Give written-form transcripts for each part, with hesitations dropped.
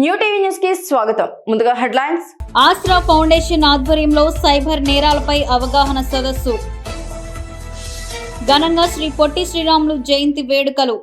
New TV news కి స్వాగతం. ముందుగా హెడ్లైన్స్. ఆస్రా ఫౌండేషన్ ఆధ్వర్యంలో సైబర్ నేరాలపై అవగాహన సదస్సు. ఘనంగా శ్రీ పొట్టి శ్రీరాములు జయంతి వేడుకలు.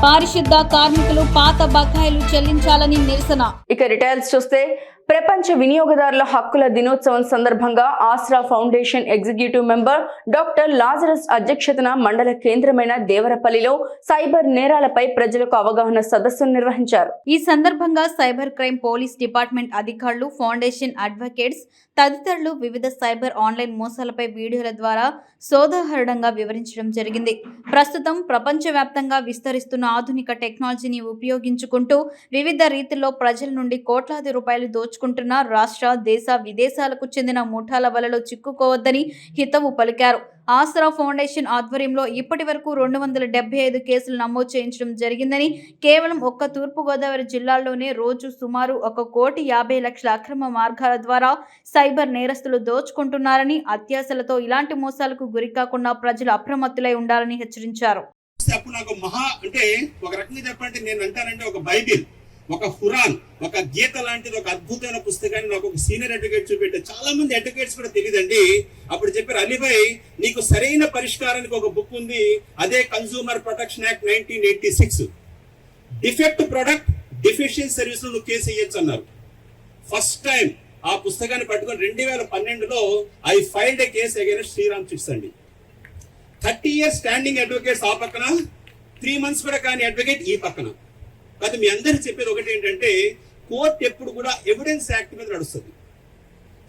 పారిశుద్ధ కార్మికులు పాత బకాయిలు చెల్లించాలని నిరసన. ఇక రిటైల్స్ చూస్తే ప్రపంచ వినియోగదారుల హక్కుల దినోత్సవం సందర్భంగా Aasra foundation executive member doctor Lazarus అధ్యక్షతన మండల కేంద్రమైన దేవరపల్లిలో సైబర్ నేరాలపై ప్రజలకు అవగాహన సదస్సును నిర్వహించారు. ఈ సందర్భంగా సైబర్ క్రైమ్ పోలీస్ డిపార్ట్మెంట్ అధికారులు, ఫౌండేషన్ అడ్వకేట్స్ తదితరులు వివిధ సైబర్ ఆన్లైన్ మోసాలపై వీడియోల ద్వారా సోదాహరణంగా వివరించడం జరిగింది. ప్రస్తుతం ప్రపంచవ్యాప్తంగా విస్తరిస్తున్న ఆధునిక టెక్నాలజీని ఉపయోగించుకుంటూ వివిధ రీతిల్లో ప్రజల నుండి కోట్లాది రూపాయలు దోచుకుంటున్న రాష్ట్ర, దేశ, విదేశాలకు చెందిన ముఠాల వలలో చిక్కుకోవద్దని హితవు పలికారు. ఆసరా ఫౌండేషన్ ఆధ్వర్యంలో ఇప్పటి వరకు 275 కేసులు నమోదు చేయించడం జరిగిందని, కేవలం ఒక్క తూర్పుగోదావరి జిల్లాలోనే రోజు సుమారు 1,50,00,000 అక్రమ మార్గాల ద్వారా సైబర్ నేరస్తులు దోచుకుంటున్నారని, అత్యాశలతో ఇలాంటి మోసాలకు గురికాకుండా ప్రజలు అప్రమత్తులై ఉండాలని హెచ్చరించారు. ఒక బైబిల్, ఒక ఖురాన్, ఒక గీత లాంటిది ఒక అద్భుతమైన పుస్తకాన్ని నాకు ఒక సీనియర్ అడ్వకేట్ చూపెట్టారు. చాలా మంది అడ్వకేట్స్ కూడా తెలియదండి. అప్పుడు చెప్పారు, అలీభాయ్ నీకు సరైన పరిష్కారానికి ఒక బుక్ ఉంది, అదే consumer protection act 1986. Defect product deficiency service లో నువ్వు కేసు వేయొచ్చు అన్నారు. ఫస్ట్ టైం ఆ పుస్తకాన్ని పట్టుకొని 2012లో I filed a case against Shriram chits అండి. 30 years స్టాండింగ్ అడ్వకేట్స్ ఆ పక్కన, 3 months కూడా కానీ అడ్వకేట్ ఈ పక్కన. అది మీ అందరూ చెప్పేది ఒకటి ఏంటంటే, కోర్టు ఎప్పుడు కూడా ఎవిడెన్స్ యాక్ట్ మీద నడుస్తుంది.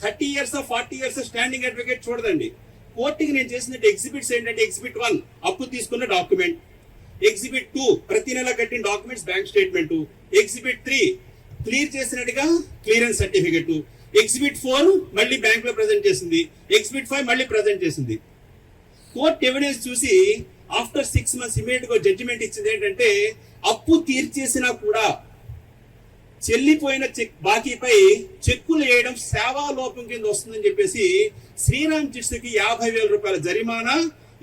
30 years 40 years స్టాండింగ్ అడ్వకేట్ చూడదండి. కోర్టుకి నేను చేసినట్టు ఎగ్జిబిట్స్ ఏంటంటే, ఎగ్జిబిట్ 1 అప్పు తీసుకున్న డాక్యుమెంట్, ఎగ్జిబిట్ 2 ప్రతి నెల కట్టిన documents bank statement, exhibit 3 clear చేసినట్టుగా క్లియరెన్స్ సర్టిఫికెట్, ఎగ్జిబిట్ 4 మళ్ళీ బ్యాంక్ లో ప్రజెంట్ చేసింది, ఎగ్జిబిట్ 5 మళ్ళీ ప్రజెంట్ చేసింది. కోర్టు ఎవిడెన్స్ చూసి ఆఫ్టర్ 6 months ఇమీడియట్ గా జడ్జిమెంట్ ఇచ్చింది ఏంటంటే, అప్పు తీర్చేసినా కూడా చెల్లిపోయిన బాకీపై చెక్కులు వేయడం సేవా లోపం కింద వస్తుందని చెప్పేసి శ్రీరామ్ చిట్స్ కి 50,000 రూపాయల జరిమానా,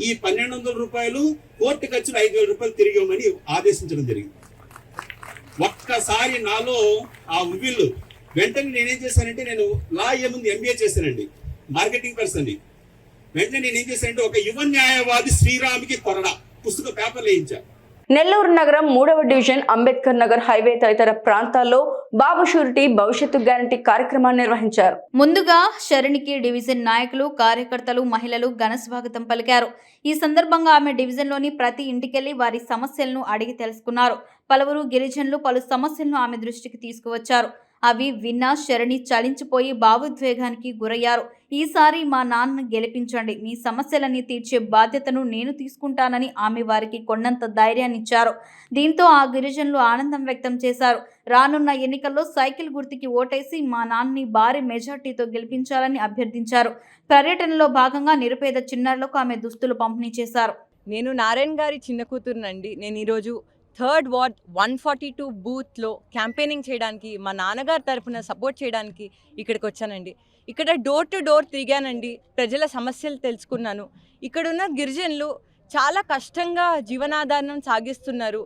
ఈ 1,200 రూపాయలు కోర్టు ఖర్చులు 5,000 రూపాయలు తిరిగి ఇవ్వమని ఆదేశించడం జరిగింది. ఒక్కసారి నాలో ఆ ఉవ్విళ్ళు వెంటనే నేనేం చేశానంటే, నేను లా ఏముంది MBA చేశానండి, మార్కెటింగ్ పర్సన్. వెంటనే నేనేం చేశానంటే, ఒక యువ న్యాయవాది శ్రీరామ్కి కొరడా పుస్తక పేపర్లు వేయించా. నెల్లూరు నగరం 3వ డివిజన్ అంబేద్కర్ నగర్ హైవే తదితర ప్రాంతాల్లో బాబు షూరిటీ భవిష్యత్తు గ్యారంటీ కార్యక్రమాన్ని నిర్వహించారు. ముందుగా శరణికి డివిజన్ నాయకులు, కార్యకర్తలు, మహిళలు ఘన స్వాగతం పలికారు. ఈ సందర్భంగా ఆమె డివిజన్లోని ప్రతి ఇంటికెళ్లి వారి సమస్యలను అడిగి తెలుసుకున్నారు. పలువురు గిరిజనులు పలు సమస్యలను ఆమె దృష్టికి తీసుకువచ్చారు. అవి విన్న శరణి చలించిపోయి భావోద్వేగానికి గురయ్యారు. ఈసారి మా నాన్నను గెలిపించండి, మీ సమస్యలన్నీ తీర్చే బాధ్యతను నేను తీసుకుంటానని ఆమె వారికి కొండంత ధైర్యాన్నిచ్చారు. దీంతో ఆ గిరిజనులు ఆనందం వ్యక్తం చేశారు. రానున్న ఎన్నికల్లో సైకిల్ గుర్తుకి ఓటేసి మా నాన్నని భారీ మెజార్టీతో గెలిపించాలని అభ్యర్థించారు. పర్యటనలో భాగంగా నిరుపేద చిన్నారులకు ఆమె దుస్తులు పంపిణీ చేశారు. నేను నారాయణ గారి చిన్న కూతురునండి. నేను ఈరోజు 3rd వార్డ్ 142 బూత్లో క్యాంపెయినింగ్ చేయడానికి, మా నాన్నగారి తరఫున సపోర్ట్ చేయడానికి ఇక్కడికి వచ్చానండి. ఇక్కడ డోర్ టు డోర్ తిరిగానండి, ప్రజల సమస్యలు తెలుసుకున్నాను. ఇక్కడున్న గిరిజనులు చాలా కష్టంగా జీవనాధారం సాగిస్తున్నారు.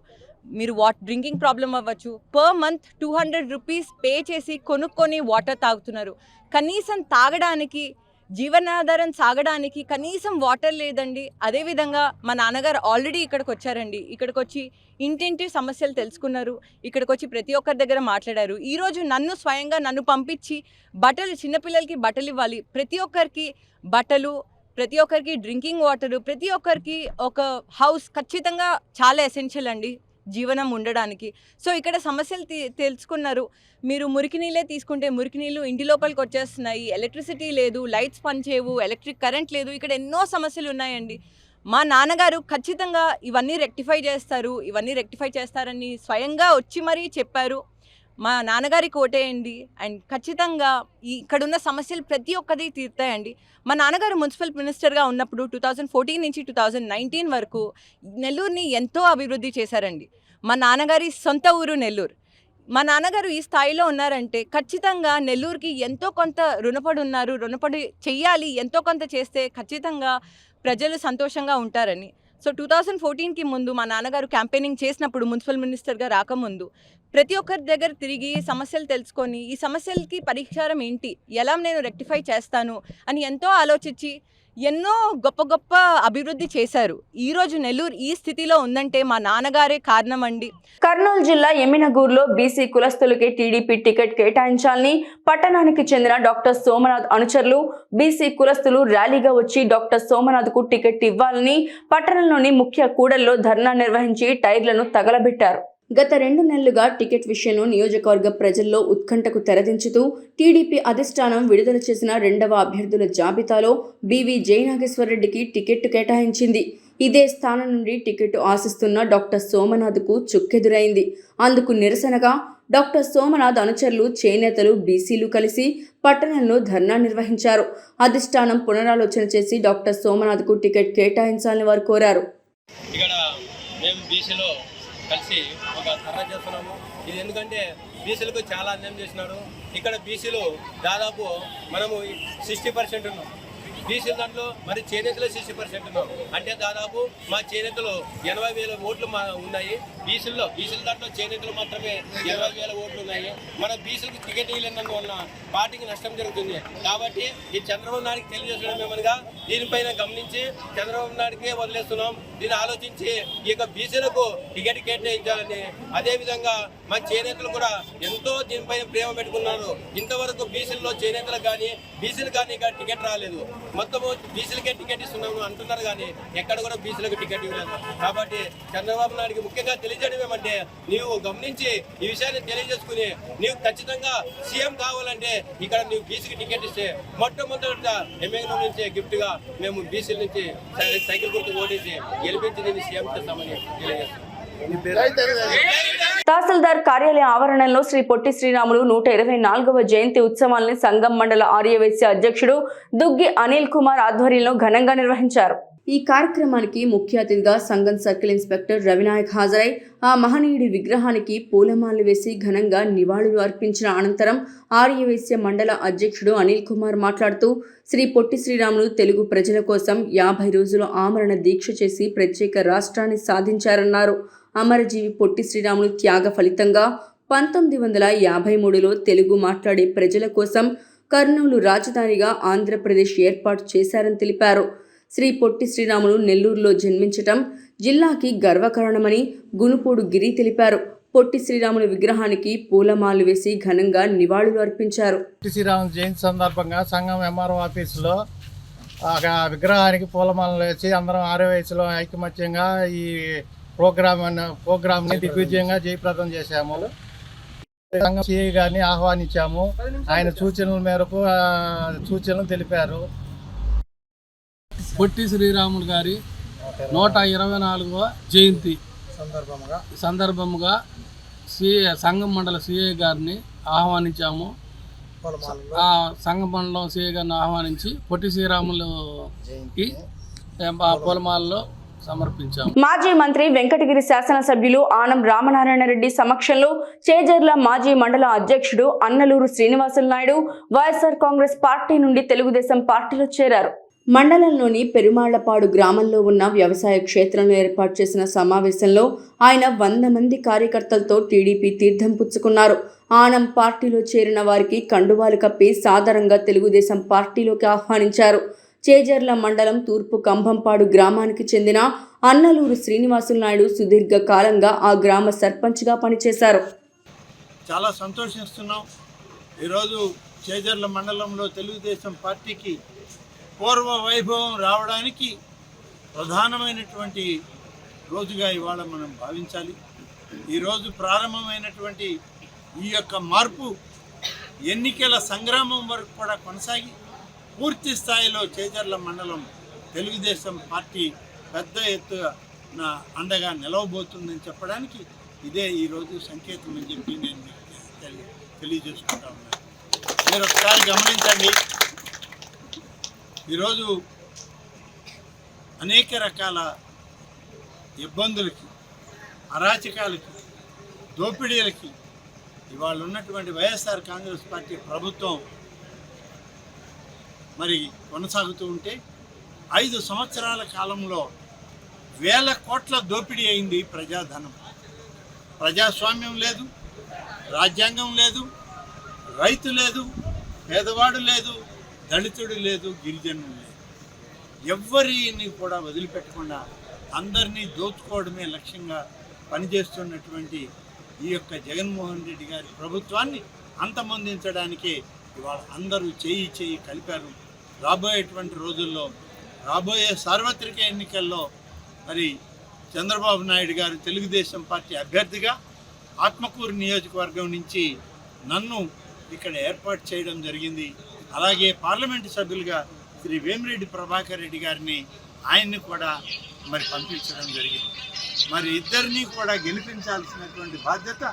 మీరు డ్రింకింగ్ ప్రాబ్లం అవ్వచ్చు, పర్ మంత్ 200 రూపీస్ పే చేసి కొనుక్కొని వాటర్ తాగుతున్నారు. కనీసం తాగడానికి, జీవనాధారం సాగడానికి కనీసం వాటర్ లేదండి. అదేవిధంగా మా నాన్నగారు ఆల్రెడీ ఇక్కడికి వచ్చారండి. ఇక్కడికి వచ్చి ఇంటింటి సమస్యలు తెలుసుకున్నారు. ఇక్కడికి వచ్చి ప్రతి ఒక్కరి దగ్గర మాట్లాడారు. ఈరోజు నన్ను పంపించి బట్టలు, చిన్నపిల్లలకి బట్టలు ఇవ్వాలి, ప్రతి ఒక్కరికి బట్టలు, ప్రతి ఒక్కరికి డ్రింకింగ్ వాటరు, ప్రతి ఒక్కరికి ఒక హౌస్ ఖచ్చితంగా చాలా ఎసెన్షియల్ అండి జీవనం ఉండడానికి. సో ఇక్కడ సమస్యలు తెలుసుకున్నారు. మీరు మురికి నీళ్ళే తీసుకుంటే మురికి నీళ్ళు ఇంటి లోపలికి వచ్చేస్తున్నాయి, ఎలక్ట్రిసిటీ లేదు, లైట్స్ పనిచేయవు, ఎలక్ట్రిక్ కరెంట్ లేదు, ఇక్కడ ఎన్నో సమస్యలు ఉన్నాయండి. మా నాన్నగారు ఖచ్చితంగా ఇవన్నీ రెక్టిఫై చేస్తారని స్వయంగా వచ్చి మరీ చెప్పారు. మా నాన్నగారికి ఓటేయండి అండ్ ఖచ్చితంగా ఇక్కడున్న సమస్యలు ప్రతి ఒక్కటి తీరుతాయండి. మా నాన్నగారు మున్సిపల్ మినిస్టర్గా ఉన్నప్పుడు 2014 నుంచి 2019 వరకు నెల్లూరుని ఎంతో అభివృద్ధి చేశారండి. మా నాన్నగారి సొంత ఊరు నెల్లూరు. మా నాన్నగారు ఈ స్థాయిలో ఉన్నారంటే ఖచ్చితంగా నెల్లూరుకి ఎంతో కొంత రుణపడి చెయ్యాలి, ఎంతో కొంత చేస్తే ఖచ్చితంగా ప్రజలు సంతోషంగా ఉంటారని. సో 2014కి ముందు మా నాన్నగారు క్యాంపెయినింగ్ చేసినప్పుడు మున్సిపల్ మినిస్టర్గా రాకముందు ప్రతి ఒక్కరి దగ్గర తిరిగి సమస్యలు తెలుసుకొని ఈ సమస్యలకి పరిష్కారం ఏంటి, ఎలా నేను రెక్టిఫై చేస్తాను అని ఎంతో ఆలోచించి ఎన్నో గొప్ప గొప్ప అభివృద్ధి చేశారు. ఈరోజు నెల్లూరు ఈ స్థితిలో ఉందంటే మా నాన్నగారే కారణం అండి. కర్నూలు జిల్లా ఎమ్మినగూరులో బీసీ కులస్తులకి టీడీపీ టికెట్ కేటాయించాలని పట్టణానికి చెందిన డాక్టర్ సోమనాథ్ అనుచరులు బీసీ కులస్తులు ర్యాలీగా వచ్చి డాక్టర్ సోమనాథ్కు టికెట్ ఇవ్వాలని పట్టణంలోని ముఖ్య కూడల్లో ధర్నా నిర్వహించి టైర్లను తగలబెట్టారు. గత 2 నెలలుగా టికెట్ విషయంలో నియోజకవర్గ ప్రజల్లో ఉత్కంఠకు తెరదించుతూ టీడీపీ అధిష్టానం విడుదల చేసిన 2వ అభ్యర్థుల జాబితాలో బీవీ జయనాగేశ్వరరెడ్డికి టికెట్ కేటాయించింది. ఇదే స్థానం నుండి టికెట్ ఆశిస్తున్న డాక్టర్ సోమనాథ్కు చుక్కెదురైంది. అందుకు నిరసనగా డాక్టర్ సోమనాథ్ అనుచరులు, చేనేతలు, బీసీలు కలిసి పట్టణంలో ధర్నా నిర్వహించారు. అధిష్టానం పునరాలోచన చేసి డాక్టర్ సోమనాథ్కు టికెట్ కేటాయించాలని వారు కోరారు. కలిసి ఒక ధర్నా చేస్తున్నాము. ఇది ఎందుకంటే బీసీలకు చాలా అన్యాయం చేసినాడు. ఇక్కడ బీసీలు దాదాపు మనము 60% ఉన్నాం. బీసీల దాంట్లో మరి చేనేతలు 60% ఉన్నాం. అంటే దాదాపు మా చేనేతలు 80,000 ఓట్లు ఉన్నాయి. బీసీల దాంట్లో చేనేతలు మాత్రమే 20,000 ఓట్లు ఉన్నాయి. మన బీసీలకు టికెట్ ఇవ్వలేనందువల్ల పార్టీకి నష్టం జరుగుతుంది. కాబట్టి ఈ చంద్రబాబు నాయుడికి తెలియజేసడం ఏమనగా దీనిపైన గమనించి చంద్రబాబు నాయుడికే వదిలేస్తున్నాం. దీన్ని ఆలోచించి ఈ యొక్క బీసీలకు టికెట్ కేటాయించాలని, అదేవిధంగా మా చేనేతలు కూడా ఎంతో దీనిపైన ప్రేమ పెట్టుకున్నారు. ఇంతవరకు బీసీల్లో చేనేతలకు కానీ బీసీలు కానీ టికెట్ రాలేదు. మొత్తము బీసీలకే టికెట్ ఇస్తున్నాము అంటున్నారు కానీ ఎక్కడ కూడా బీసీలకు టికెట్ ఇవ్వలేదు. కాబట్టి చంద్రబాబు నాయుడికి ముఖ్యంగా తెలియజేయడం ఏమంటే, నీవు గమనించి ఈ విషయాన్ని తెలియజేసుకుని నీవు ఖచ్చితంగా సీఎం కావాలంటే ఇక్కడ నీవు బీసీకి టికెట్ ఇస్తే మొట్టమొదట ఎమ్మెల్యే నుంచి గిఫ్ట్గా మేము బీసీల నుంచి సైకిల్ గుర్తు ఓటేసి గెలిపించి నేను సీఎం చేస్తామని తెలియజేస్తాను. తహసీల్దార్ కార్యాలయ ఆవరణలో శ్రీ పొట్టి శ్రీరాములు 124వ జయంతి ఉత్సవాల్ని సంగం మండల ఆర్యవైశ్య అధ్యక్షుడు దుగ్గి అనిల్ కుమార్ ఆధ్వర్యంలో ఘనంగా నిర్వహించారు. ఈ కార్యక్రమానికి ముఖ్య అతిథిగా సంగం సర్కిల్ ఇన్స్పెక్టర్ రవినాయక్ హాజరై ఆ మహనీయుడి విగ్రహానికి పూలమాలలు వేసి ఘనంగా నివాళులు అర్పించిన అనంతరం ఆర్యవైశ్య మండల అధ్యక్షుడు అనిల్ కుమార్ మాట్లాడుతూ శ్రీ పొట్టి శ్రీరాములు తెలుగు ప్రజల కోసం 50 రోజులు ఆమరణ దీక్ష చేసి ప్రత్యేక రాష్ట్రాన్ని సాధించారన్నారు. అమరజీవి పొట్టి శ్రీరాములు త్యాగ ఫలితంగా 1953లో తెలుగు మాట్లాడే ప్రజల కోసం కర్నూలు రాజధానిగా ఆంధ్రప్రదేశ్ ఏర్పాటు చేశారని తెలిపారు. శ్రీ పొట్టి శ్రీరాములు నెల్లూరులో జన్మించటం జిల్లాకి గర్వకారణమని గునుపూడు గిరి తెలిపారు. పొట్టి శ్రీరాములు విగ్రహానికి పూలమాలలు వేసి ఘనంగా నివాళులు అర్పించారు. పొట్టి శ్రీరాములు జయంతి సందర్భంగా సంఘం ఎంఆర్ఓ ఆఫీసులో విగ్రహానికి పూలమాలలు వేసి అందరం ఆర్యవైశ్యులో ఐకమత్యంగా ఈ ప్రోగ్రామ్ని దిగ్విజయంగా జయప్రదం చేశాము. సంఘం సిఐ గారిని ఆహ్వానించాము. ఆయన సూచనల మేరకు సూచనలు తెలిపారు. పొట్టి శ్రీరాములు గారి 124వ జయంతి సందర్భముగా సంఘం మండల సిఐ గారిని ఆహ్వానించాము. ఆ సంఘం మండలం సిఐ గారిని ఆహ్వానించి పొట్టి శ్రీరాములుకి పూలమాలలో సమర్పించాము. మాజీ మంత్రి వెంకటగిరి శాసనసభ్యులు ఆనం రామనారాయణ రెడ్డి సమక్షంలో చేజర్ల మాజీ మండల అధ్యక్షుడు అన్నలూరు శ్రీనివాసులు నాయుడు వైఎస్ఆర్ కాంగ్రెస్ పార్టీ నుండి తెలుగుదేశం పార్టీలో చేరారు. మండలంలోని పెరుమాళ్లపాడు గ్రామంలో ఉన్న వ్యవసాయ క్షేత్రంలో ఏర్పాటు చేసిన సమావేశంలో ఆయన 100 మంది కార్యకర్తలతో టీడీపీ తీర్థం పుచ్చుకున్నారు. ఆనం పార్టీలో చేరిన వారికి కండువాలు కప్పి సాదరంగా తెలుగుదేశం పార్టీలోకి ఆహ్వానించారు. చేజర్ల మండలం తూర్పు కంభంపాడు గ్రామానికి చెందిన అన్నలూరు శ్రీనివాసులు నాయుడు సుదీర్ఘ కాలంగా ఆ గ్రామ సర్పంచ్గా పనిచేశారు. చాలా సంతోషిస్తున్నాం. ఈరోజు చేజర్ల మండలంలో తెలుగుదేశం పార్టీకి పూర్వ వైభవం రావడానికి ప్రధానమైనటువంటి రోజుగా ఇవాళ మనం భావించాలి. ఈరోజు ప్రారంభమైనటువంటి ఈ యొక్క మార్పు ఎన్నికల సంగ్రామం వరకు కూడా కొనసాగి పూర్తి స్థాయిలో చేజర్ల మండలం తెలుగుదేశం పార్టీ పెద్ద ఎత్తున అండగా నిలవబోతుందని చెప్పడానికి ఇదే ఈరోజు సంకేతం అని చెప్పి నేను తెలియజేసుకుంటా ఉన్నాను. మీరు ఒకసారి గమనించండి, ఈరోజు అనేక రకాల ఇబ్బందులకి, అరాచకాలకి, దోపిడీలకి ఇవాళ ఉన్నటువంటి వైఎస్ఆర్ కాంగ్రెస్ పార్టీ ప్రభుత్వం మరి కొనసాగుతూ ఉంటే 5 సంవత్సరాల కాలంలో వేల కోట్ల దోపిడీ అయింది ప్రజాధనం. ప్రజాస్వామ్యం లేదు, రాజ్యాంగం లేదు, రైతు లేదు, పేదవాడు లేదు, దళితుడు లేదు, గిరిజనుడు లేదు. ఎవ్వరిని కూడా వదిలిపెట్టకుండా అందరినీ దోచుకోవడమే లక్ష్యంగా పనిచేస్తున్నటువంటి ఈ యొక్క జగన్మోహన్ రెడ్డి గారి ప్రభుత్వాన్ని అంతమొందించడానికే ఇవాళ అందరూ చేయి కలిపారు. రాబోయేటువంటి రోజుల్లో, రాబోయే సార్వత్రిక ఎన్నికల్లో మరి చంద్రబాబు నాయుడు గారు తెలుగుదేశం పార్టీ అభ్యర్థిగా ఆత్మకూరు నియోజకవర్గం నుంచి నన్ను ఇక్కడ ఏర్పాటు చేయడం జరిగింది. అలాగే పార్లమెంటు సభ్యులుగా శ్రీ వేమిరెడ్డి ప్రభాకర్ రెడ్డి గారిని ఆయన్ని కూడా మరి పంపించడం జరిగింది. మరి ఇద్దరినీ కూడా గెలిపించాల్సినటువంటి బాధ్యత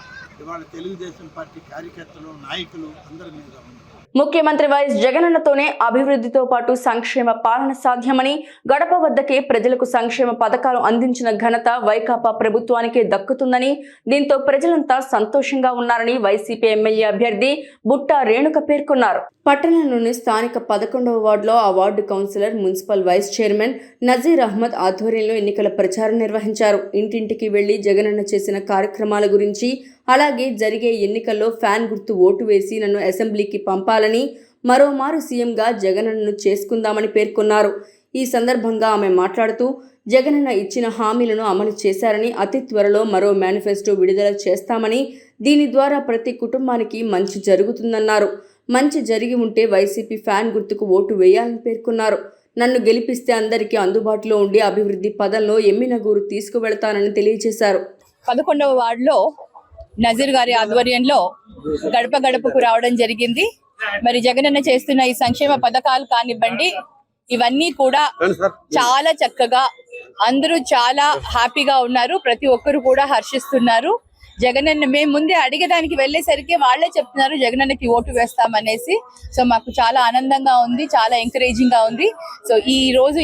ఇవాళ తెలుగుదేశం పార్టీ కార్యకర్తలు, నాయకులు అందరి మీద ఉంది. ముఖ్యమంత్రి వైఎస్ జగనన్నతోనే అభివృద్ధితో పాటు సంక్షేమ పాలన సాధ్యమని, గడప వద్దకే ప్రజలకు సంక్షేమ పథకాలు అందించిన ఘనత వైకాపా ప్రభుత్వానికే దక్కుతుందని, దీంతో ప్రజలంతా సంతోషంగా ఉన్నారని వైసీపీ ఎమ్మెల్యే అభ్యర్థి బుట్టా రేణుక పేర్కొన్నారు. పట్టణంలోని స్థానిక 11వ వార్డులో ఆ ward councillor, municipal vice chairman Nazir Ahmed ఆధ్వర్యంలో ఎన్నికల ప్రచారం నిర్వహించారు. ఇంటింటికి వెళ్లి జగనన్న చేసిన కార్యక్రమాల గురించి, అలాగే జరిగే ఎన్నికల్లో ఫ్యాన్ గుర్తు ఓటు వేసి నన్ను అసెంబ్లీకి పంపాలని, మరోమారు సీఎంగా జగనన్నను చేసుకుందామని పేర్కొన్నారు. ఈ సందర్భంగా ఆమె మాట్లాడుతూ, జగనన్న ఇచ్చిన హామీలను అమలు చేశారని, అతి త్వరలో మరో మేనిఫెస్టో విడుదల చేస్తామని, దీని ద్వారా ప్రతి కుటుంబానికి మంచి జరుగుతుందన్నారు. మంచి జరిగి ఉంటే వైసీపీ ఫ్యాన్ గుర్తుకు ఓటు వేయాలని పేర్కొన్నారు. నన్ను గెలిపిస్తే అందరికీ అందుబాటులో ఉండి అభివృద్ధి పదంలో ఎమ్మినగూరు తీసుకువెళతానని తెలియజేశారు. 11వ వార్డులో నజీర్ గారి ఆధ్వర్యంలో గడప గడపకు రావడం జరిగింది. మరి జగనన్న చేస్తున్న ఈ సంక్షేమ పథకాలు కానివ్వండి, ఇవన్నీ కూడా చాలా చక్కగా అందరూ చాలా హ్యాపీగా ఉన్నారు. ప్రతి ఒక్కరు కూడా హర్షిస్తున్నారు. జగనన్న మేము ముందే అడిగడానికి వెళ్ళేసరికి వాళ్ళే చెప్తున్నారు జగనన్నకి ఓటు వేస్తామనేసి. సో మాకు చాలా ఆనందంగా ఉంది, చాలా ఎంకరేజింగ్ గా ఉంది. సో ఈ రోజు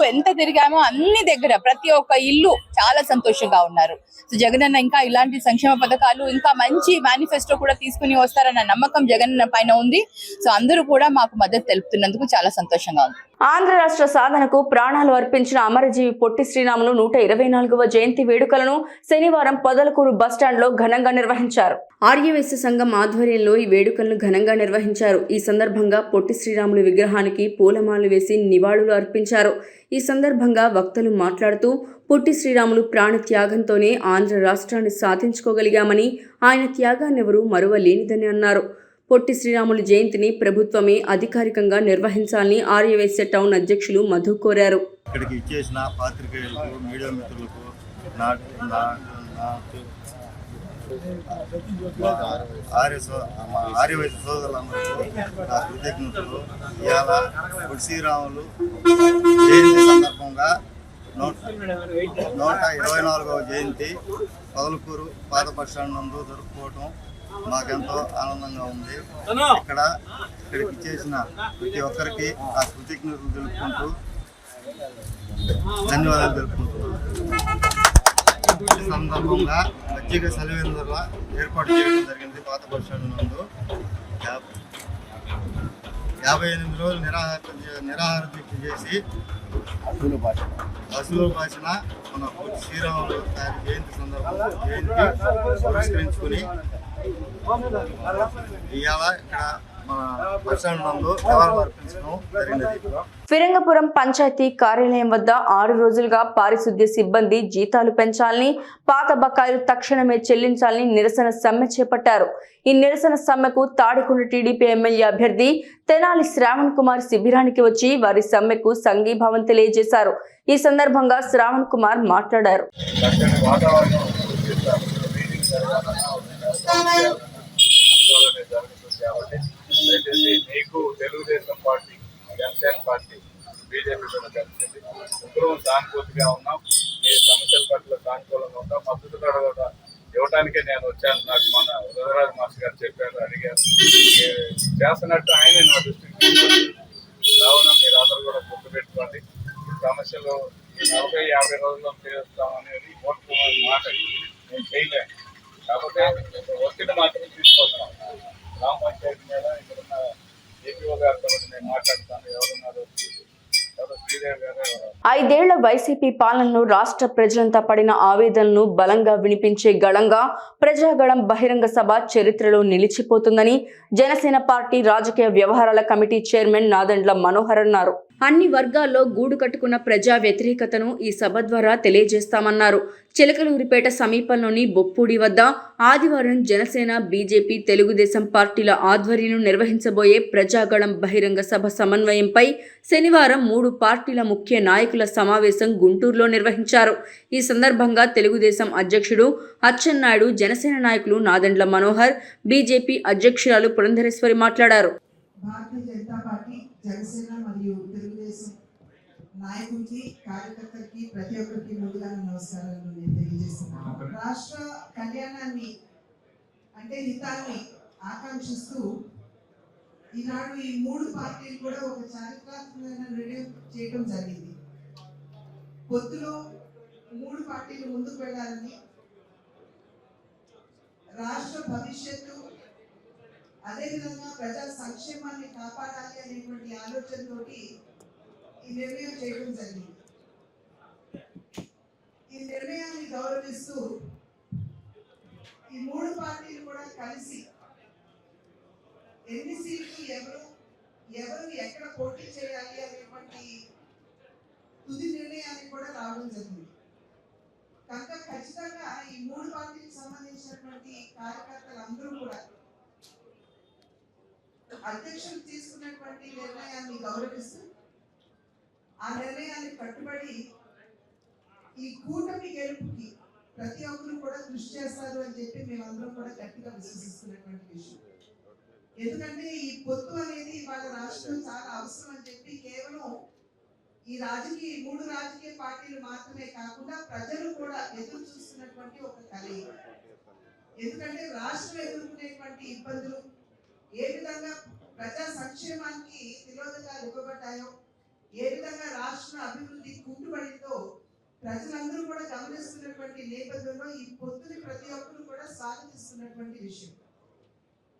ఎంత తిరిగామో అన్ని దగ్గర ప్రతి ఒక్క ఇల్లు చాలా సంతోషంగా ఉన్నారు. సో జగనన్న ఇంకా ఇలాంటి సంక్షేమ పథకాలు, ఇంకా మంచి మేనిఫెస్టో కూడా తీసుకుని వస్తారన్న నమ్మకం జగనన్న పైన ఉంది. సో అందరూ కూడా మాకు మద్దతు తెలుపుతున్నందుకు చాలా సంతోషంగా ఉంది. ఆంధ్ర రాష్ట్ర సాధనకు ప్రాణాలు అర్పించిన అమరజీవి పొట్టి శ్రీరాములు 124వ జయంతి వేడుకలను శనివారం పొదలకూరు బస్టాండ్లో ఘనంగా నిర్వహించారు. ఆర్యవైశ్య సంఘం ఆధ్వర్యంలో ఈ వేడుకలను ఘనంగా నిర్వహించారు. ఈ సందర్భంగా పొట్టి శ్రీరాములు విగ్రహానికి పూలమాలలు వేసి నివాళులు అర్పించారు. ఈ సందర్భంగా వక్తలు మాట్లాడుతూ, పొట్టి శ్రీరాములు ప్రాణ త్యాగంతోనే ఆంధ్ర రాష్ట్రాన్ని సాధించుకోగలిగామని, ఆయన త్యాగాన్నెవరూ మరువలేనిదని అన్నారు. పొట్టి శ్రీరాములు జయంతిని ప్రభుత్వమే అధికారికంగా నిర్వహించాలని ఆర్యవైశ్య టౌన్ అధ్యక్షులు మధు కోరారు. ఇక్కడికి ఇచ్చేసిన పాత్రికేయులకు, మీడియా మిత్రులకు, ఆర్యవైశ్య సోదరులందరికీ నా కృతజ్ఞతలు. ఇవాళ పొట్టి శ్రీరాములు జయంతి సందర్భంగా 124వ జయంతి పొదలకూరు పాత బస్టాండ్ నందు జరుపుకోవటం మాకెంతో ఆనందంగా ఉంది. ఇక్కడికి చేసిన ప్రతి ఒక్కరికి ఆ కృతజ్ఞతలు తెలుపుకుంటూ ధన్యవాదాలు తెలుపుకుంటున్నాను. ఈ సందర్భంగా మజ్జిగ సలివేందర్ల ఏర్పాటు చేయడం జరిగింది. పాత బస్టాండ్ నందు 58 రోజులు నిరాహార దీక్ష చేసి అసలు భాషన మన పొట్టి శ్రీరాములు గారి జయంతి సందర్భంగా జయంతి పురస్కరించుకుని ఇవాళ ఇక్కడ మన బస్టాండ్ నందు నివాళులు అర్పించడం జరిగినది. ఫిరంగపురం పంచాయతీ కార్యాలయం వద్ద 6 రోజులుగా పారిశుద్ధ్య సిబ్బంది జీతాలు పెంచాలని, పాత బకాయిలు తక్షణమే చెల్లించాలని నిరసన సమ్మె చేపట్టారు. ఈ నిరసన సమ్మెకు తాడికొండ టీడీపీ ఎమ్మెల్యే అభ్యర్థి తెనాలి శ్రావణ్ కుమార్ శిబిరానికి వచ్చి వారి సమ్మెకు సంఘీభావం తెలియజేశారు. ఈ సందర్భంగా శ్రావణ్ కుమార్ మాట్లాడారు. మీకు Telugu Desam party, Janasena party, BJP కూడా కలిసింది. ముగ్గురు సానుభూతిగా ఉన్నాం. మీ సమస్యల పట్ల సానుకూలంగా ఉంటాం. మద్దతు కూడా ఇవ్వడానికే నేను వచ్చాను. నాకు మన ఉదయరాజు మాస్టర్ గారు చెప్పారు, అడిగారు, చేస్తున్నట్టు ఆయన నా దృష్టికి కావున మీరు అందరూ కూడా గుర్తు పెట్టుకోండి. ఈ సమస్యలు 40-50 రోజుల్లో చేస్తామనేది మూర్ఖమైన మాట. నేను చేయలేను. కాకపోతే ఒత్తిడి మాత్రం తీసుకొస్తాం. గ్రామ పంచాయతీ మీద ఇక్కడున్న ఏపీఓ గారితో నేను మాట్లాడతాను. ఎవరున్నారో ఎవరో శ్రీదేవి గారు 5 ఏళ్ల వైసీపీ పాలనలో రాష్ట్ర ప్రజలంతా పడిన ఆవేదనను బలంగా వినిపించే గళంగా ప్రజాగళం బహిరంగ సభ చరిత్రలో నిలిచిపోతుందని జనసేన పార్టీ రాజకీయ వ్యవహారాల కమిటీ చైర్మన్ నాదెండ్ల మనోహర్ అన్నారు. అన్ని వర్గాల్లో గూడు కట్టుకున్న ప్రజా వ్యతిరేకతను ఈ సభ ద్వారా తెలియజేస్తామన్నారు. చిలకలూరిపేట సమీపంలోని బొప్పూడి వద్ద ఆదివారం జనసేన, బీజేపీ, తెలుగుదేశం పార్టీల ఆధ్వర్యంలో నిర్వహించబోయే ప్రజాగళం బహిరంగ సభ సమన్వయంపై శనివారం 3 పార్టీల ముఖ్య నాయకుల సమావేశం గుంటూరులో నిర్వహించారు. ఈ సందర్భంగా తెలుగుదేశం అధ్యక్షుడు అచ్చెన్నాయుడు, జనసేన నాయకులు నాదెండ్ల మనోహర్, బీజేపీ అధ్యక్షురాలు పురంధరేశ్వరి మాట్లాడారు. భారతీయ జనతా పార్టీ, జనసేన మరియు తెలుగుదేశం నాయకులకి, కార్యకర్తలకి ప్రతి ఒక్కరికి ముందుగా నమస్కారాలు నేను తెలియజేస్తున్నాను. రాష్ట్ర కళ్యాణాన్ని అంటే హితాన్ని ఆకాంక్షిస్తూ ఈనాడు ఈ 3 పార్టీలు కూడా ఒక చారిత్రాత్మకమైన నిర్ణయం చేయడం జరిగింది. పొత్తులో 3 పార్టీలు ముందుకు వెళ్ళాలని, రాష్ట్ర భవిష్యత్తు అదేవిధంగా ప్రజా సంక్షేమాన్ని కాపాడాలి అనేటువంటి ఆలోచనతోటి ఈ నిర్ణయం చేయడం జరిగింది. ఈ నిర్ణయాన్ని గౌరవిస్తూ ఈ 3 పార్టీలు కూడా కలిసి ఎన్ని సీట్లు ఎవరు ఎక్కడ పోటీ చేయాలి అనేటువంటి తుది నిర్ణయానికి కూడా రావడం జరిగింది. కనుక ఖచ్చితంగా ఈ 3 పార్టీలకు సంబంధించినటువంటి కార్యకర్తలందరూ కూడా అధ్యక్షులు తీసుకున్నటువంటి నిర్ణయాన్ని గౌరవిస్తూ ఆ నిర్ణయాన్ని కట్టుబడి ఈ కూటమి గెలుపుకి ప్రతి ఒక్కరు కూడా కృషి చేస్తారు అని చెప్పి మేమందరం కూడా గట్టిగా విశ్వసిస్తున్నటువంటి విషయం. ఎందుకంటే ఈ పొత్తు అనేది వాళ్ళ రాష్ట్రం చాలా అవసరం అని చెప్పి కేవలం ఈ 3 రాజకీయ పార్టీలు మాత్రమే కాకుండా ప్రజలు కూడా ఎదురు చూస్తున్నటువంటి ఒక కలయిక. ఎందుకంటే రాష్ట్రం ఎదుర్కొనేటువంటి ఇబ్బందులు, ఏ విధంగా ప్రజా సంక్షేమానికి తిరోధకాలు ఇవ్వబడ్డాయో, ఏ విధంగా రాష్ట్ర అభివృద్ధి కుంటుపడిందో ప్రజలందరూ కూడా గమనిస్తున్నటువంటి నేపథ్యంలో ఈ పొత్తుని ప్రతి ఒక్కరు కూడా స్వాగతిస్తున్నటువంటి విషయం.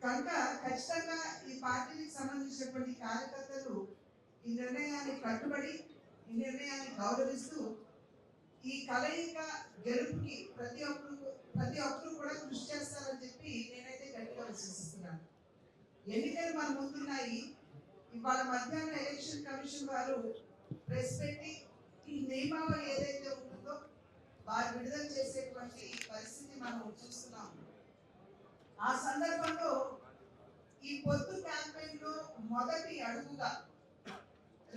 కనుక ఖచ్చితంగా ఈ పార్టీకి సంబంధించినటువంటి కార్యకర్తలు ఈ నిర్ణయాన్ని కట్టుబడి, ఈ నిర్ణయాన్ని గౌరవిస్తూ ఈ కలయిక గెలుపుకి ప్రతి ఒక్కరు కూడా కృషి చేస్తారని చెప్పి నేనైతే గట్టిగా విశ్వసిస్తున్నాను. ఎన్నికలు మన ముందున్నాయి. ఇవాళ మధ్యాహ్నం ఎలక్షన్ కమిషన్ వారు ప్రెస్ పెట్టి ఈ నియమావళి ఏదైతే ఉంటుందో వారు విడుదల చేసేటువంటి పరిస్థితి మనం చూస్తున్నాం. ఆ సందర్భంలో ఈ పొత్తు క్యాంపెయిన్ లో మొదటి అడుగుగా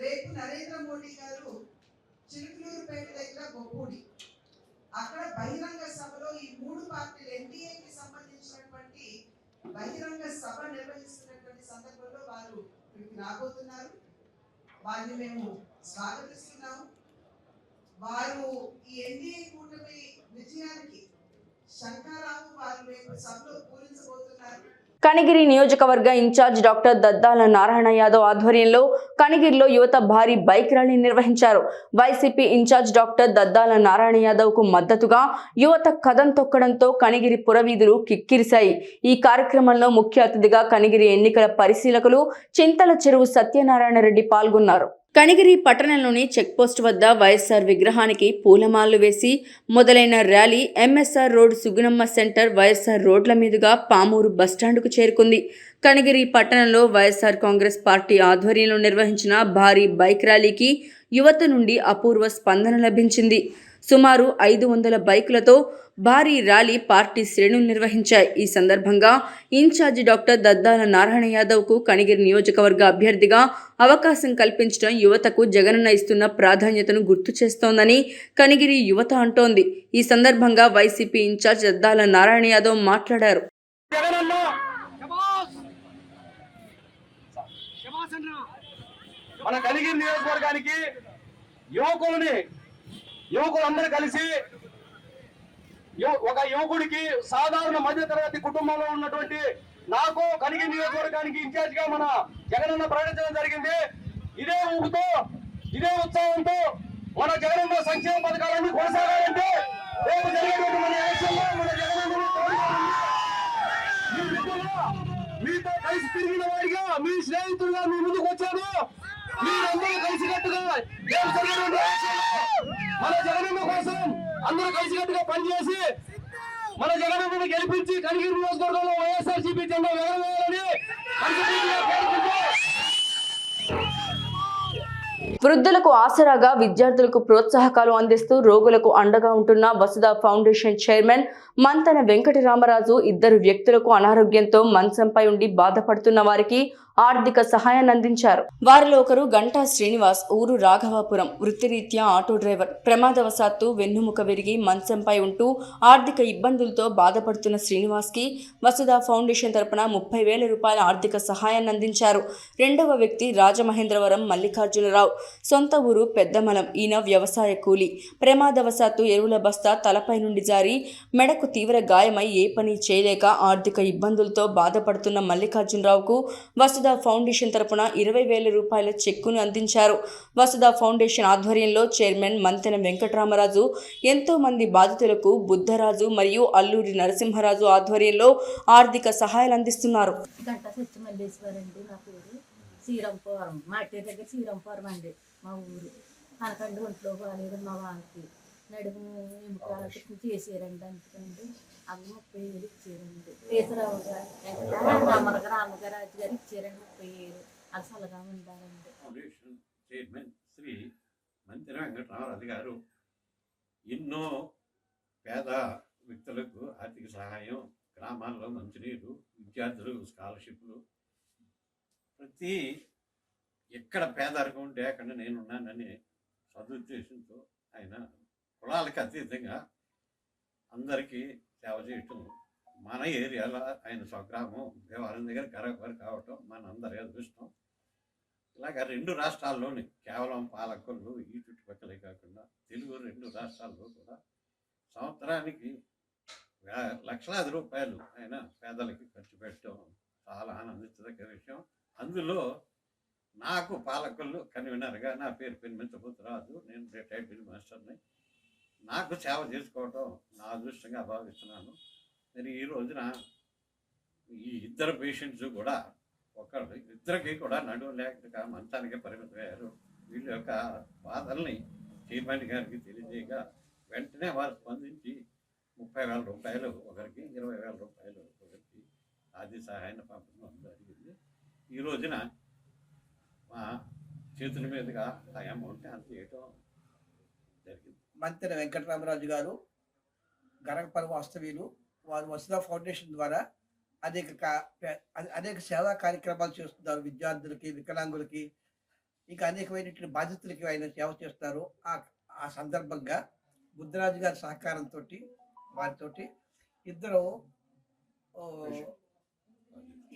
రేపు నరేంద్ర మోడీ గారు చిలుకలూరుపేట దగ్గర బొప్పూడి అక్కడ బహిరంగ సభలో ఈ 3 పార్టీలు ఎన్డీఏకి సంబంధించినటువంటి బహిరంగ సభ నిర్వహిస్తున్నటువంటి సందర్భంలో వారు ఇక్కడికి రాబోతున్నారు. వారిని మేము స్వాగతిస్తున్నాము. వారు ఈ ఎన్డీఏ కూటమి విజయానికి శంఖారావు వారు రేపు సభలో పూరించబోతున్నారు. కనిగిరి నియోజకవర్గ ఇన్ఛార్జ్ డాక్టర్ దద్దాల నారాయణ యాదవ్ ఆధ్వర్యంలో కనిగిరిలో యువత భారీ బైక్ ర్యాలీ నిర్వహించారు. YCP incharge doctor Daddala Narayana Yadav కు మద్దతుగా యువత కదం తొక్కడంతో కనిగిరి పురవీధులు కిక్కిరిశాయి. ఈ కార్యక్రమంలో ముఖ్య అతిథిగా కనిగిరి ఎన్నికల పరిశీలకులు చింతల చెరువు సత్యనారాయణ రెడ్డి పాల్గొన్నారు. కనిగిరి పట్టణంలోని చెక్పోస్ట్ వద్ద వైఎస్ఆర్ విగ్రహానికి పూలమాలలు వేసి మొదలైన rally MSR road, Sugunamma centre, YSR రోడ్ల మీదుగా పామూరు బస్టాండ్కు చేరుకుంది. కనిగిరి పట్టణంలో వైఎస్ఆర్ కాంగ్రెస్ పార్టీ ఆధ్వర్యంలో నిర్వహించిన భారీ బైక్ ర్యాలీకి యువత నుండి అపూర్వ స్పందన లభించింది. సుమారు 500 బైకులతో భారీ ర్యాలీ పార్టీ శ్రేణులు నిర్వహించాయి. ఈ సందర్భంగా ఇన్ఛార్జి డాక్టర్ దద్దాల నారాయణ యాదవ్కు కనిగిరి నియోజకవర్గ అభ్యర్థిగా అవకాశం కల్పించడం యువతకు జగనన్న ఇస్తున్న ప్రాధాన్యతను గుర్తు చేస్తోందని కనిగిరి యువత అంటోంది. ఈ సందర్భంగా వైసీపీ ఇన్ఛార్జ్ దద్దాల నారాయణ యాదవ్ మాట్లాడారు. మన కనిగిరి నియోజకవర్గానికి యువకులందరూ కలిసి ఒక యువకుడికి సాధారణ మధ్యతరగతి కుటుంబంలో ఉన్నటువంటి నాకు కనిగిరి నియోజకవర్గానికి ఇన్ఛార్జ్ గా మన జగనన్న ప్రకటించడం జరిగింది. ఇదే ఊపుతో, ఇదే ఉత్సాహంతో మన జగనన్న సంక్షేమ పథకాలన్నీ కొనసాగాలంటే రేపు జరిగేటువంటి మన ఎలక్షన్లో మన జగనన్న మీతో కలిసి తిరిగిన వాడిగా, మీ స్నేహితులుగా మీ ముందుకు వచ్చాను. మీరందరూ కలిసికట్టుగా మన జగనన్న కోసం అందరూ కలిసికట్టుగా పనిచేసి మన జగనన్నను గెలిపించి కనిగిరి నియోజకవర్గంలో వైఎస్ఆర్సీపీ జెండా ఎగరవేయాలని మనస్ఫూర్తిగా కోరుకుంటూ వృద్ధులకు ఆసరాగా విద్యార్థులకు ప్రోత్సాహకాలు అందిస్తూ రోగులకు అండగా ఉంటున్న వసుధ ఫౌండేషన్ చైర్మన్ మంతన వెంకటరామరాజు ఇద్దరు వ్యక్తులకు అనారోగ్యంతో మంచంపై ఉండి బాధపడుతున్న వారికి ఆర్థిక సహాయాన్ని అందించారు. వారిలో ఒకరు గంటా శ్రీనివాస్, ఊరు రాఘవాపురం, వృత్తిరీత్యా ఆటో డ్రైవర్. ప్రమాదవశాత్తు వెన్నుముక విరిగి మంచంపై ఉంటూ ఆర్థిక ఇబ్బందులతో బాధపడుతున్న శ్రీనివాస్ కి వసుధ ఫౌండేషన్ తరపున 30,000 రూపాయల ఆర్థిక సహాయాన్ని అందించారు. రెండవ వ్యక్తి రాజమహేంద్రవరం మల్లికార్జునరావు, సొంత ఊరు పెద్దమలం. ఈయన వ్యవసాయ కూలి. ప్రమాదవశాత్తు ఎరువుల బస్తా తలపై నుండి జారి మెడకు తీవ్ర గాయమై ఏ పని చేయలేక ఆర్థిక ఇబ్బందులతో బాధపడుతున్న మల్లికార్జునరావుకు వసుధ ఫౌండేషన్ తరపున 20,000 రూపాయల చెక్కును అందించారు. వసుధ ఫౌండేషన్ ఆధ్వర్యంలో చైర్మన్ మంతెన వెంకటరామరాజు ఎంతో మంది బాధితులకు బుద్ధరాజు మరియు అల్లూరి నరసింహరాజు ఆధ్వర్యంలో ఆర్థిక సహాయాలు అందిస్తున్నారు. శ్రీరంపురం మా ఇంటి దగ్గర శ్రీరంపురం అండి మా ఊరు. అనకండి ఒంట్లో బాగాలేదు మా వాళ్ళకి నడుము ఎముకలకి చేసారండి. అందుకండి అమ్మ 30,000 ఇచ్చారండి. కేసరావు గారు రామగరాజు గారు ఇచ్చారండి 30,000. అసలుగా ఉండాలండి. ఫౌండేషన్ చైర్మన్ శ్రీ మంతెన వెంకటరామరాజు గారు ఎన్నో పేద వ్యక్తులకు ఆర్థిక సహాయం, గ్రామాల్లో మంచినీరు, విద్యార్థులు స్కాలర్షిప్లు, ప్రతి ఎక్కడ పేదరికం ఉంటే అక్కడ నేనున్నానని సదుద్దేశంతో ఆయన కులాలకు అతీతంగా అందరికీ సేవ చేయటం, మన ఏరియాలో ఆయన స్వగ్రామం దేవాలయం దగ్గర గరగవారు కావటం మనందరి అదృష్టం. ఇలాగ 2 రాష్ట్రాల్లోని కేవలం పాలకొల్లు ఈ చుట్టుపక్కలే కాకుండా తెలుగు 2 రాష్ట్రాల్లో కూడా సంవత్సరానికి లక్షలాది రూపాయలు ఆయన పేదలకి ఖర్చు పెట్టడం చాలా ఆనందించదగ్గ విషయం. అందులో నాకు పాలకొల్లు కన్వీనర్గా నా పేరు పెన్మించబోతురాదు, నేను రిటైర్డ్ డ్రిల్ మాస్టర్ని. నాకు సేవ చేసుకోవటం నా అదృష్టంగా భావిస్తున్నాను. మరి ఈ రోజున ఈ ఇద్దరు పేషెంట్స్ కూడా ఇద్దరికి కూడా నడువు లేక మంచానికి పరిమితమయ్యారు. వీళ్ళ యొక్క బాధల్ని చైర్మన్ గారికి తెలియజేయగా వెంటనే వారు స్పందించి 30,000 రూపాయలు ఒకరికి, 20,000 రూపాయలు ఒకరికి ఆర్థిక సహాయాన్ని పంపడం జరిగింది. ఈ రోజున మా చేతుల మీదుగా ఆ అమౌంట్ అందజేయటం జరిగింది. మంతెన వెంకటరామరాజు గారు గరగపల్లి వాస్తవ్యులు. వారు వసుధ ఫౌండేషన్ ద్వారా అనేక సేవా కార్యక్రమాలు చేస్తున్నారు. విద్యార్థులకి, వికలాంగులకి, ఇంకా అనేకమైనటువంటి బాధితులకి ఆయన సేవ చేస్తారు. ఆ సందర్భంగా బుద్ధరాజు గారి సహకారంతో వారితోటి ఇద్దరు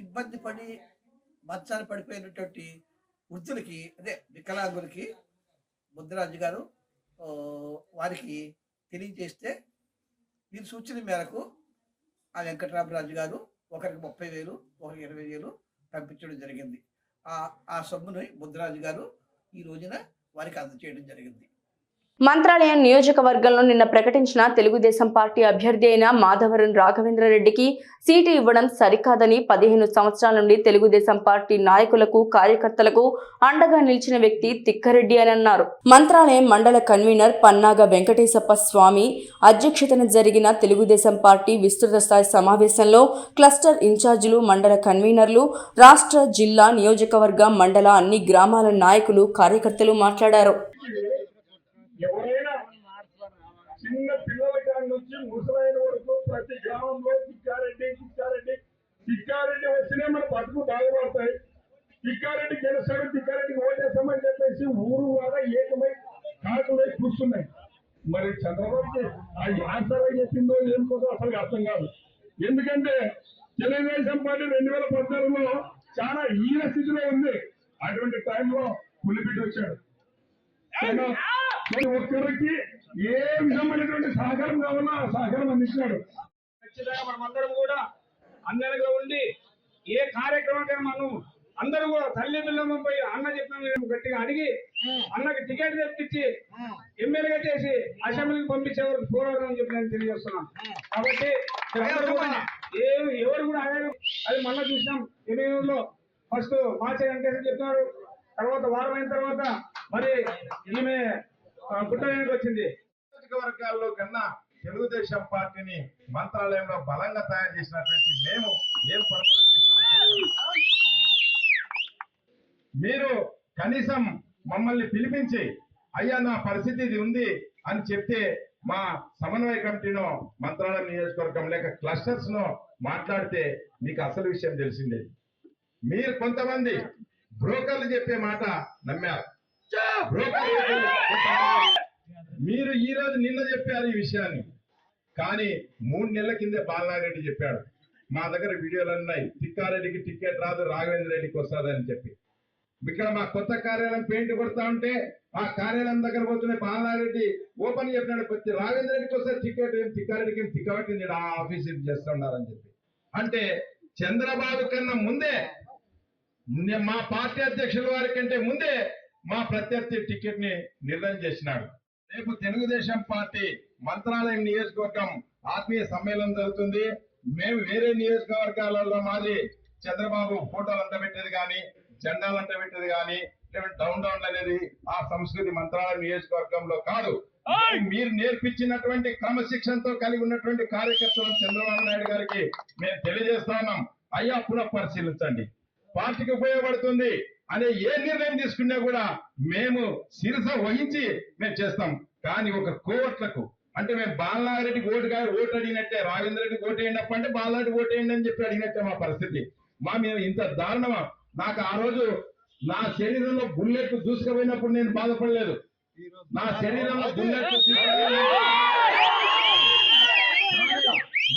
ఇబ్బంది పడి మంచాన పడిపోయినటువంటి వృద్ధులకి, అదే వికలాంగులకి బుద్ధరాజు గారు వారికి తెలియజేస్తే వీరి సూచన మేరకు ఆ వెంకటరామరాజు గారు ఒకరికి 30,000, ఒకరికి 20,000 పంపించడం జరిగింది. ఆ సొమ్ముని బుద్ధరాజు గారు ఈ రోజున వారికి అందజేయడం జరిగింది. మంత్రాలయం నియోజకవర్గంలో నిన్న ప్రకటించిన తెలుగుదేశం పార్టీ అభ్యర్థి అయిన మాధవరం రాఘవేంద్రరెడ్డికి సీటు ఇవ్వడం సరికాదని 15 సంవత్సరాల నుండి తెలుగుదేశం పార్టీ నాయకులకు, కార్యకర్తలకు అండగా నిలిచిన వ్యక్తి తిక్కారెడ్డి అని అన్నారు. మంత్రాలయం మండల కన్వీనర్ పన్నాగ వెంకటేశప్ప స్వామి అధ్యక్షతన జరిగిన తెలుగుదేశం పార్టీ విస్తృత స్థాయి సమావేశంలో క్లస్టర్ ఇన్ఛార్జీలు, మండల కన్వీనర్లు, రాష్ట్ర, జిల్లా, నియోజకవర్గ, మండల అన్ని గ్రామాల నాయకులు, కార్యకర్తలు మాట్లాడారు. ఎవరైనా చిన్న పిల్లల కాడి నుంచి ముసలైన వరకు ప్రతి గ్రామంలో తిక్కారెడ్డి వచ్చినే మన బతుకు బాగుపడతాయి. తిక్కారెడ్డి గెలుస్తాడు, తిక్కారెడ్డికి ఓటేస్తామని చెప్పేసి ఊరు వాడ ఏకమై కాకులై కూర్చున్నాయి. మరి చంద్రబాబుకి ఆ ఆన్సర్ చెప్పిందో ఏం కోసం అసలు అర్థం కాదు. ఎందుకంటే తెలుగుదేశం పార్టీ 2014లో చాలా హీన స్థితిలో ఉంది. అటువంటి టైంలో పులిపిటి వచ్చాడు. ఒక్కరికి ఏ విధమైనటువంటి సహకారం కావాలో ఆ సహకారం అందించినాడు. ఖచ్చితంగా మనమందరం కూడా అందరిగా ఉండి ఏ కార్యక్రమానికి మనం అందరూ కూడా తల్లి పిల్లమ్మ పోయి అన్న చెప్పిన గట్టిగా అడిగి అన్నకి టికెట్ తెప్పించి ఎమ్మెల్యేగా చేసి అసెంబ్లీకి పంపించే వరకు పోరాడమని చెప్పి నేను తెలియజేస్తున్నాను. కాబట్టి ఎవరు కూడా అడగారు. అది మొన్న చూసినాం. ఎన్నికల్లో ఫస్ట్ మార్చి వెంకటేశ్వర చెప్తున్నారు, తర్వాత వారం అయిన తర్వాత మరి ఈమె గుట్టడానికి వచ్చింది. వర్గాల్లో కన్నా తెలుగుదేశం పార్టీని మంత్రాలయంలో బలంగా తయారు చేసినటువంటి మేము ఏం పొరపాటు చేసాము? మీరు కనీసం మమ్మల్ని పిలిపించి అయ్యా నా పరిస్థితి ఇది ఉంది అని చెప్తే మా సమన్వయ కమిటీలో మంత్రాలయం నియోజకవర్గం లేక క్లస్టర్స్ లో మాట్లాడితే మీకు అసలు విషయం తెలిసిందే. మీరు కొంతమంది బ్రోకర్లు చెప్పే మాట నమ్మారు. మీరు ఈ రోజు నిన్న చెప్పారు ఈ విషయాన్ని, కానీ 3 నెలల కిందే బాలనారెడ్డి చెప్పాడు. మా దగ్గర వీడియోలు ఉన్నాయి, తిక్కారెడ్డికి టికెట్ రాదు, రాఘవేంద్ర రెడ్డికి వస్తుందని చెప్పి. ఇక్కడ మా కొత్త కార్యాలయం పెయింట్ కొడతా ఉంటే ఆ కార్యాలయం దగ్గర పోతున్న బాలనారెడ్డి ఓపెన్ చెప్పినాడు, ప్రతి రాఘవేంద్ర రెడ్డికి వస్తే టికెట్ ఏం తిక్కారెడ్డికి ఏం తిక్కబట్టింది ఆ ఆఫీస్ చేస్తున్నారని చెప్పి. అంటే చంద్రబాబు కన్నా ముందే మా పార్టీ అధ్యక్షుల వారి కంటే ముందే మా ప్రత్యర్థి టికెట్ ని నిర్ణయం చేసినాడు. రేపు తెలుగుదేశం పార్టీ మంత్రాలయం నియోజకవర్గం ఆత్మీయ సమ్మేళనం జరుగుతుంది. మేము వేరే నియోజకవర్గాలలో మాది చంద్రబాబు ఫోటోలు అంట పెట్టేది కానీ, జెండాలు అంట పెట్టేది కానీ, డౌన్ అనేది ఆ సంస్కృతి మంత్రాలయం నియోజకవర్గంలో కాదు. మీరు నేర్పించినటువంటి క్రమశిక్షణతో కలిగి ఉన్నటువంటి కార్యకర్తలను చంద్రబాబు నాయుడు గారికి మేము తెలియజేస్తా ఉన్నాం. అయ్యా పునః పరిశీలించండి, పార్టీకి ఉపయోగపడుతుంది అనే ఏ నిర్ణయం తీసుకున్నా కూడా మేము శిరస వహించి మేము చేస్తాం. కానీ ఒక కోవట్లకు అంటే మేము బాలనారెడ్డికి ఓటు అడిగినట్టే, రాఘవేంద్ర రెడ్డికి ఓటు వేయండి అంటే బాలనారెడ్డికి ఓటు వేయండి అని చెప్పి అడిగినట్టే మా పరిస్థితి. మేము ఇంత దారుణమా? నాకు ఆ రోజు నా శరీరంలో బుల్లెట్ దూసుకుపోయినప్పుడు నేను బాధపడలేదు. నా శరీరంలో బుల్లెట్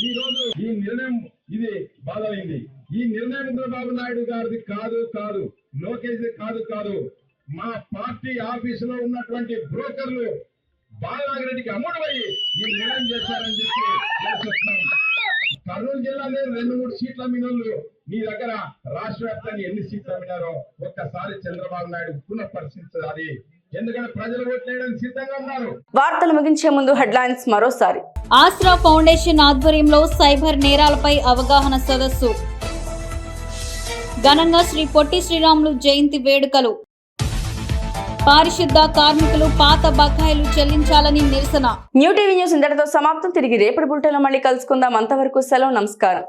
ఈ రోజు ఈ నిర్ణయం ఇది బాధైంది. ఈ నిర్ణయం చంద్రబాబు నాయుడు గారిది కాదు, లోకేష్ కాదు. మా పార్టీ ఆఫీసులో ఉన్నటువంటి బ్రోకర్లు బాలనాగిరెడ్డికి అమ్ముడుపోయి ఈ నిర్ణయం చేశారని చెప్పి తెలుస్తున్నాం. కర్నూలు జిల్లాలో 2-3 సీట్ల అమ్మినోళ్ళు మీ దగ్గర రాష్ట్ర వ్యాప్తంగా ఎన్ని సీట్లు అమ్మినారో ఒక్కసారి చంద్రబాబు నాయుడు పునః పరిశీలించాలి. ఎందుకంటే ప్రజలు ఓట్లేయడానికి సిద్ధంగా ఉన్నారు. వార్తలు ముగించే ముందు హెడ్లైన్స్ మరోసారి. ఆస్రా ఫౌండేషన్ ఆధ్వర్యంలో సైబర్ నేరాలపై అవగాహన సదస్సు. ఘనంగా శ్రీ పొట్టి శ్రీరాములు జయంతి వేడుకలు. పారిశుద్ధ కార్మికులు పాత బకాయిలు చెల్లించాలని నిరసన. న్యూ టీవీ న్యూస్ ఇంతటితో సమాప్తం. తిరిగి రేపటి బులెటిన్లో మళ్ళీ కలుసుకుందాం. అంతవరకు సెలవు, నమస్కారం.